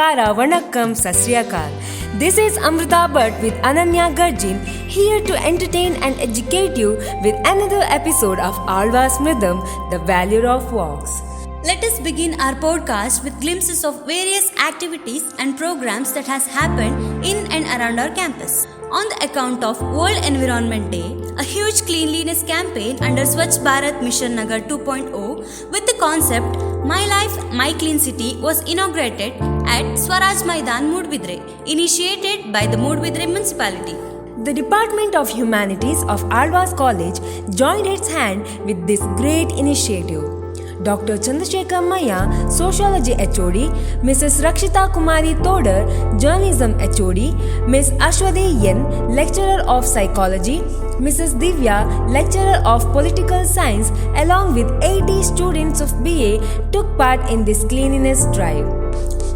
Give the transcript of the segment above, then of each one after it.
Namaskara, Vanakkam, Sasriyakal. This is Amrutha Bhatt with Ananya Garjin, here to entertain and educate you with another episode of Alvas Mridham, the Value of Walks. Let us begin our podcast with glimpses of various activities and programs that has happened in and around our campus. On the account of World Environment Day, a huge cleanliness campaign under Swachh Bharat Mission Nagar 2.0 with the concept My Life, My Clean City was inaugurated at Swaraj Maidan, Moodubidire, initiated by the Moodubidire municipality. The Department of Humanities of Alvas College joined its hand with this great initiative. Dr. Chandrasekhar Maya, Sociology HOD, Mrs. Rakshitha Kumari Thodar, Journalism HOD, Ms. Ashwati Yen, Lecturer of Psychology, Mrs. Divya, Lecturer of Political Science, along with 80 students of BA took part in this cleanliness drive.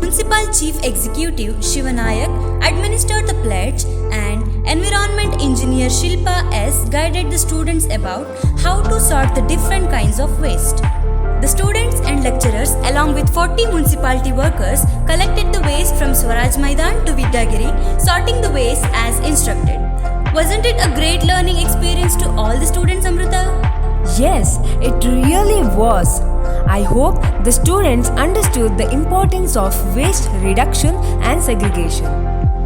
Municipal Chief Executive Shivanayak administered the pledge and Environment Engineer Shilpa S guided the students about how to sort the different kinds of waste. The students and lecturers along with 40 municipality workers collected the waste from Swaraj Maidan to Vidyagiri, sorting the waste as instructed. Wasn't it a great learning experience to all the students, Amrutha? Yes, it really was. I hope the students understood the importance of waste reduction and segregation.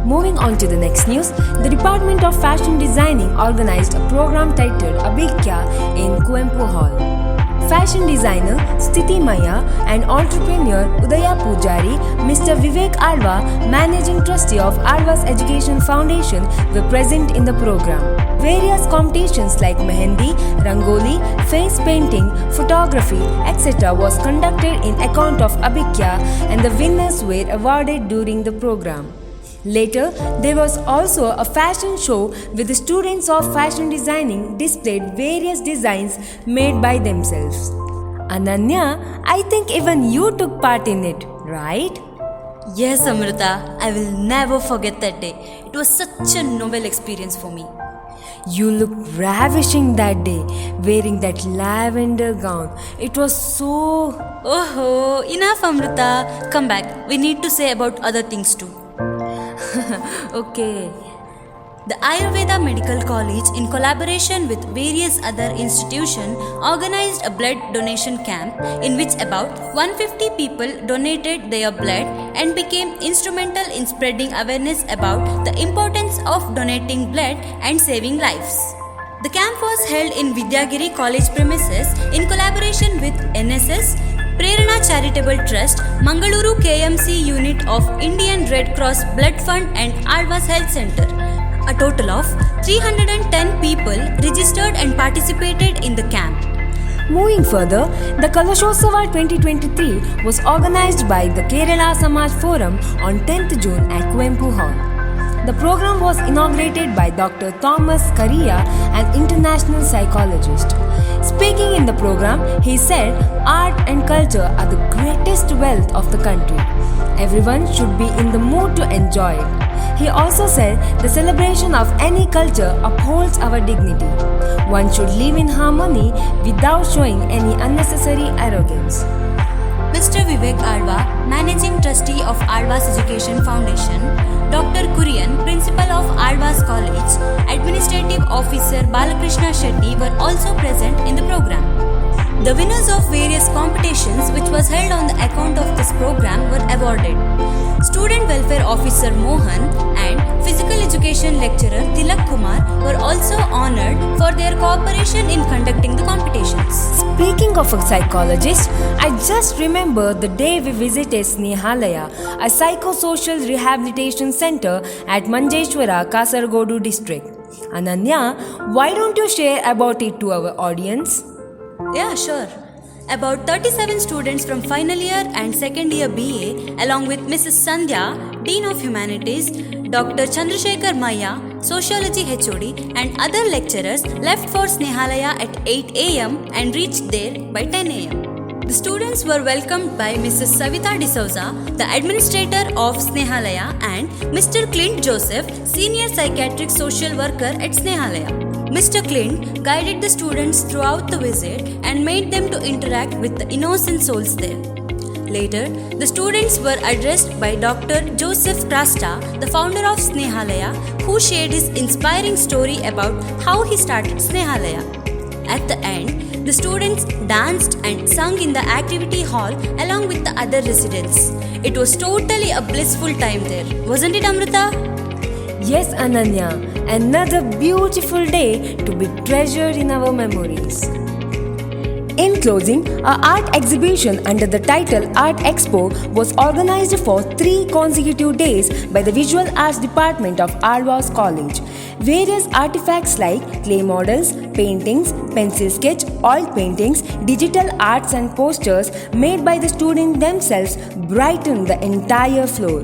Moving on to the next news, the Department of Fashion Designing organized a program titled Abhikya in Kuempu Hall. Fashion designer Sthiti Maya and entrepreneur Udaya Pujari, Mr. Vivek Alva, managing trustee of Alvas Education Foundation, were present in the program. Various competitions like Mehendi, Rangoli, face painting, photography, etc. was conducted in account of Abhikya and the winners were awarded during the program. Later, there was also a fashion show with the students of fashion designing displayed various designs made by themselves. Ananya, I think even you took part in it, right? Yes, Amrutha, I will never forget that day. It was such a novel experience for me. You looked ravishing that day, wearing that lavender gown. It was so... Oh, enough Amrutha. Come back. We need to say about other things too. Okay. The Ayurveda Medical College, in collaboration with various other institutions, organized a blood donation camp in which about 150 people donated their blood and became instrumental in spreading awareness about the importance of donating blood and saving lives. The camp was held in Vidyagiri College premises in collaboration with NSS, Prerana Charitable Trust, Mangaluru KMC Unit of Indian Red Cross Blood Fund and Alvas Health Center. A total of 310 people registered and participated in the camp. Moving further, the Kalashosava 2023 was organized by the Kerala Samaj Forum on 10th June at Kuempu Hall. The program was inaugurated by Dr. Thomas Karia, an international psychologist. Speaking in the program, he said art and culture are the greatest wealth of the country. Everyone should be in the mood to enjoy it. He also said the celebration of any culture upholds our dignity. One should live in harmony without showing any unnecessary arrogance. Mr. Vivek Alva, Managing Trustee of Alvas Education Foundation, Dr. Kurian, Principal of Alvas College, Administrative Officer Balakrishna Shetty were also present in the program. The winners of various competitions which was held on the account of this program were awarded. Student Welfare Officer Mohan and Physical Education Lecturer Tilak Kumar were also honored for their cooperation in conducting the competitions. Speaking of a psychologist, I just remember the day we visited Snehalaya, a psychosocial rehabilitation center at Manjeshwara, Kasargodu district. Ananya, why don't you share about it to our audience? Yeah, sure. About 37 students from final year and second year BA, along with Mrs. Sandhya, Dean of Humanities, Dr. Chandrasekhar Maya, Sociology HOD, and other lecturers left for Snehalaya at 8 am and reached there by 10 am. The students were welcomed by Mrs. Savita D'Souza, the administrator of Snehalaya, and Mr. Clint Joseph, senior psychiatric social worker at Snehalaya. Mr. Clint guided the students throughout the visit and made them to interact with the innocent souls there. Later, the students were addressed by Dr. Joseph Trasta, the founder of Snehalaya, who shared his inspiring story about how he started Snehalaya. At the end, the students danced and sung in the activity hall along with the other residents. It was totally a blissful time there, wasn't it, Amrutha? Yes, Ananya, another beautiful day to be treasured in our memories. In closing, our art exhibition under the title Art Expo was organized for 3 consecutive days by the Visual Arts Department of Alvas College. Various artifacts like clay models, paintings, pencil sketch, oil paintings, digital arts and posters made by the students themselves brightened the entire floor.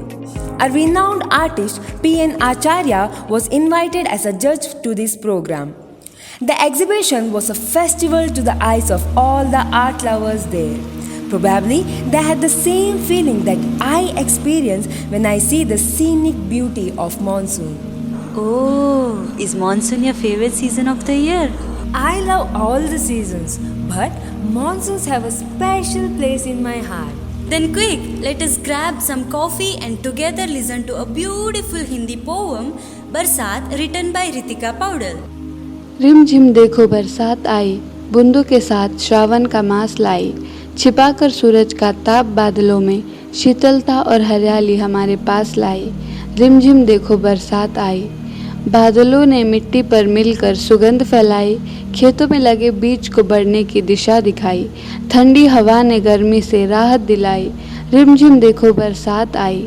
A renowned artist, P.N. Acharya, was invited as a judge to this program. The exhibition was a festival to the eyes of all the art lovers there. Probably they had the same feeling that I experience when I see the scenic beauty of monsoon. Oh, is monsoon your favorite season of the year? I love all the seasons, but monsoons have a special place in my heart. Then quick, let us grab some coffee and together listen to a beautiful Hindi poem, Barsat, written by Ritika Paudal. रिम झिम देखो बरसात आई, बूंदों के साथ श्रावण का मास लाई, छिपाकर सूरज का ताप बादलों में, शीतलता और हरियाली हमारे पास लाई। रिम झिम देखो बरसात आई, बादलों ने मिट्टी पर मिलकर सुगंध फैलाई, खेतों में लगे बीज को बढ़ने की दिशा दिखाई, ठंडी हवा ने गर्मी से राहत दिलाई। रिम झिम देखो बरसात आई,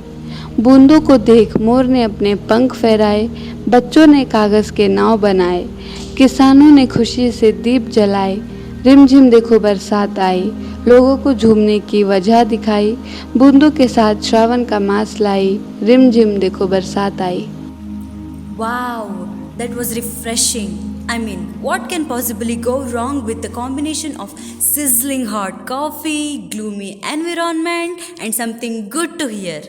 बूंदों को देख मोर ने अपने पंख फहराए, बच्चों ने कागज़ के नाव बनाए, किसानों ने खुशी से दीप जलाए। रिमझिम देखो बरसात आई, लोगों को झूमने की वजह दिखाई, बूंदों के साथ श्रावण का मास लाई। रिमझिम देखो बरसात आई। Wow, that was refreshing. I mean, what can possibly go wrong with the combination of sizzling hot coffee, gloomy environment, and something good to hear?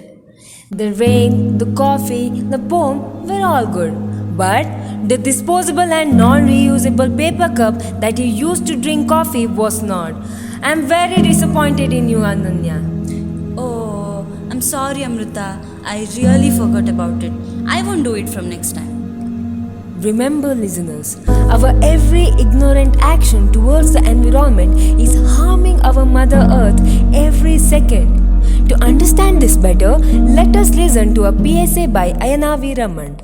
The rain, the coffee, the poem were all good. But the disposable and non-reusable paper cup that you used to drink coffee was not. I am very disappointed in you, Ananya. Oh, I'm sorry, Amrutha. I really forgot about it. I won't do it from next time. Remember, listeners, our every ignorant action towards the environment is harming our Mother Earth every second. To understand this better, let us listen to a PSA by Ayana V. Raman.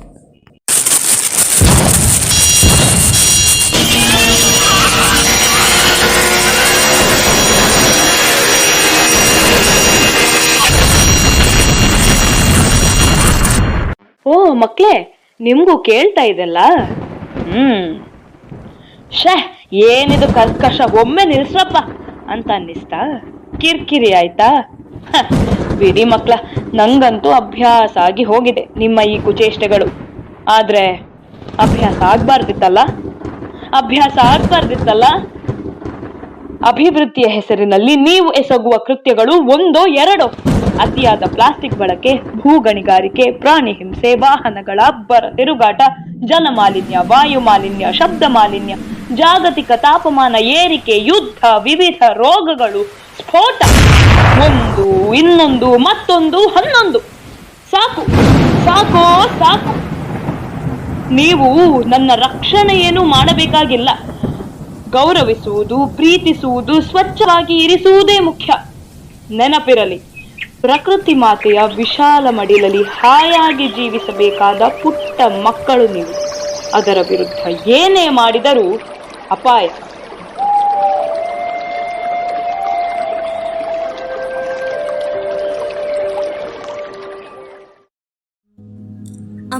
ಓ ಮಕ್ಳೇ, ನಿಮ್ಗೂ ಕೇಳ್ತಾ ಇದೆಲ್ಲ? ಶೇ, ಏನಿದು ಕರ್ಕಶ, ಒಮ್ಮೆ ನಿಲ್ಸ್ರಪ್ಪ ಅಂತ ಅನ್ನಿಸ್ತಾ? ಕಿರ್ಕಿರಿ ಆಯ್ತಾ? ಬಿಡಿ ಮಕ್ಳ, ನಂಗಂತೂ ಅಭ್ಯಾಸ ಆಗಿ ಹೋಗಿದೆ ನಿಮ್ಮ ಈ ಕುಚೇಷ್ಟೆಗಳು. ಆದ್ರೆ ಅಭ್ಯಾಸ ಆಗ್ಬಾರ್ದಿತ್ತಲ್ಲ? ಅಭಿವೃದ್ಧಿಯ ಹೆಸರಿನಲ್ಲಿ ನೀವು ಎಸಗುವ ಕೃತ್ಯಗಳು ಒಂದೋ ಎರಡೋ. ಅತಿಯಾದ ಪ್ಲಾಸ್ಟಿಕ್ ಬಳಕೆ, ಭೂಗಣಿಗಾರಿಕೆ, ಪ್ರಾಣಿ ಹಿಂಸೆ, ವಾಹನಗಳ ಅಬ್ಬರ ತಿರುಗಾಟ, ಜಲ ಮಾಲಿನ್ಯ, ವಾಯು ಮಾಲಿನ್ಯ, ಶಬ್ದ ಮಾಲಿನ್ಯ, ಜಾಗತಿಕ ತಾಪಮಾನ ಏರಿಕೆ, ಯುದ್ಧ, ವಿವಿಧ ರೋಗಗಳು, ಸ್ಫೋಟ, ಒಂದು ಇನ್ನೊಂದು ಮತ್ತೊಂದು 11. ಸಾಕು ಸಾಕೋ ಸಾಕು. ನೀವು ನನ್ನ ರಕ್ಷಣೆ ಏನು ಮಾಡಬೇಕಾಗಿಲ್ಲ. ಗೌರವಿಸುವುದು, ಪ್ರೀತಿಸುವುದು, ಸ್ವಚ್ಛವಾಗಿ ಇರಿಸುವುದೇ ಮುಖ್ಯ. ನೆನಪಿರಲಿ, ಪ್ರಕೃತಿ ಮಾತೆಯ ವಿಶಾಲ ಮಡಿಲಲ್ಲಿ ಹಾಯಾಗಿ ಜೀವಿಸಬೇಕಾದ ಪುಟ್ಟ ಮಕ್ಕಳು ನೀವು. ಅದರ ವಿರುದ್ಧ ಏನೇ ಮಾಡಿದರೂ ಅಪಾಯ.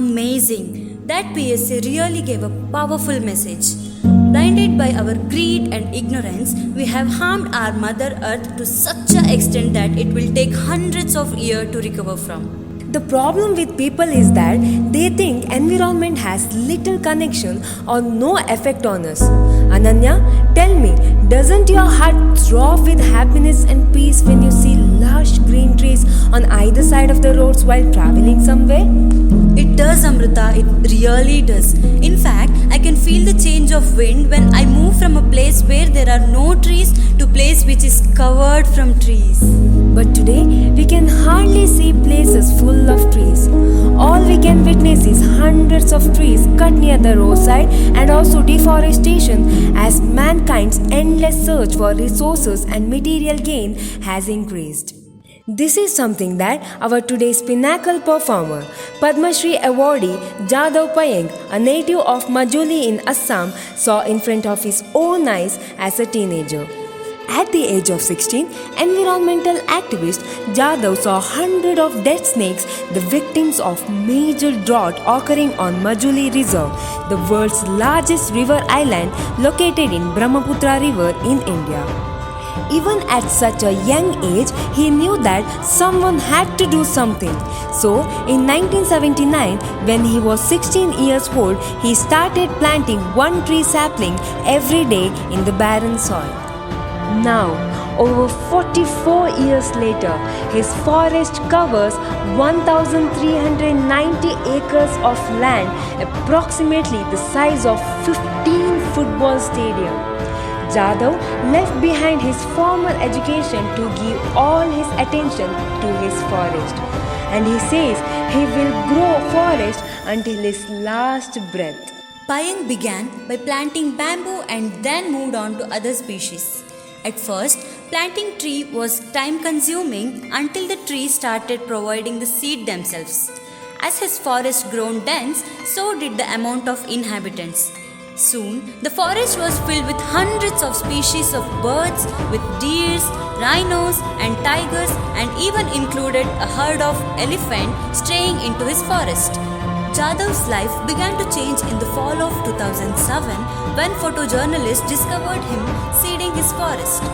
Amazing! That PSA really gave a powerful message. Blinded by our greed and ignorance, we have harmed our Mother Earth to such an extent that it will take hundreds of years to recover from. The problem with people is that they think environment has little connection or no effect on us. Ananya, tell me, doesn't your heart throb with happiness and peace when you see lush green trees on either side of the roads while traveling somewhere? It It does, Amrutha, it really does. In fact, I can feel the change of wind when I move from a place where there are no trees to a place which is covered from trees. But today, we can hardly see places full of trees. All we can witness is hundreds of trees cut near the roadside and also deforestation as mankind's endless search for resources and material gain has increased. This is something that our today's pinnacle performer, Padma Shri awardee Jadhav Payeng, a native of Majuli in Assam, saw in front of his own eyes as a teenager. At the age of 16, environmental activist Jadhav saw hundreds of dead snakes, the victims of major drought occurring on Majuli Reserve, the world's largest river island located in Brahmaputra River in India. Even at such a young age, he knew that someone had to do something. So, in 1979, when he was 16 years old, he started planting one tree sapling every day in the barren soil. Now, over 44 years later, his forest covers 1,390 acres of land, approximately the size of 15 football stadiums. Jadhav left behind his formal education to give all his attention to his forest. And he says he will grow forest until his last breath. Payeng began by planting bamboo and then moved on to other species. At first, planting tree was time consuming until the trees started providing the seed themselves. As his forest grown dense, so did the amount of inhabitants. Soon, the forest was filled with hundreds of species of birds, with deers, rhinos and tigers, and even included a herd of elephants straying into his forest. Jadhav's life began to change in the fall of 2007 when photojournalists discovered him seeding his forest.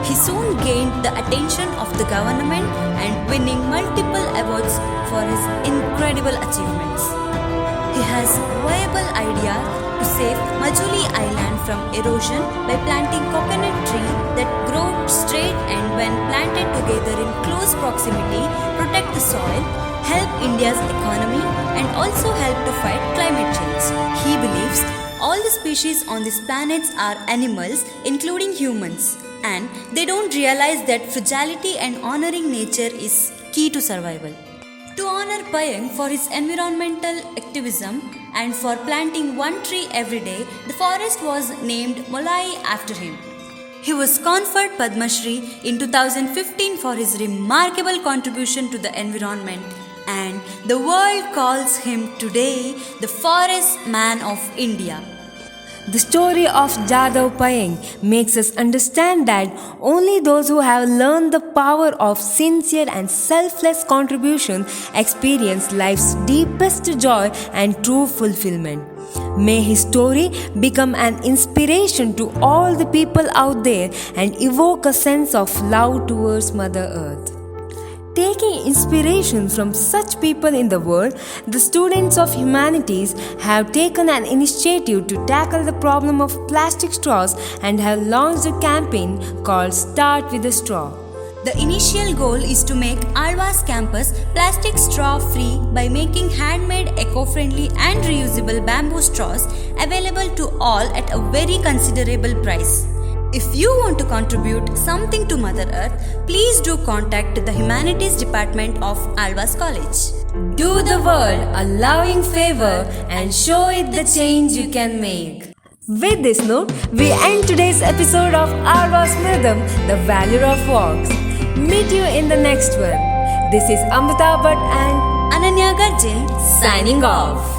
He soon gained the attention of the government and winning multiple awards for his incredible achievements. He has a viable idea to save Majuli Island from erosion by planting coconut tree that grow straight and when planted together in close proximity protect the soil, help India's economy and also help to fight climate change. He believes all the species on this planet are animals including humans and they don't realize that fragility and honoring nature is key to survival. To honor Payeng for his environmental activism and for planting one tree every day, the forest was named Molai after him. He was conferred Padma Shri in 2015 for his remarkable contribution to the environment, and the world calls him today the Forest Man of India. The story of Jadhav Payeng makes us understand that only those who have learned the power of sincere and selfless contribution experience life's deepest joy and true fulfillment. May his story become an inspiration to all the people out there and evoke a sense of love towards Mother Earth. Taking inspiration from such people in the world, the students of humanities have taken an initiative to tackle the problem of plastic straws and have launched a campaign called Start with a Straw. The initial goal is to make Alvas campus plastic straw free by making handmade, eco-friendly and reusable bamboo straws available to all at a very considerable price. If you want to contribute something to Mother Earth, please do contact the Humanities Department of Alvas College. Do the world a loving favor and show it the change you can make. With this note, we end today's episode of Alvas Mridham, the Value of Walks. Meet you in the next one. This is Amrutha and Ananya signing off.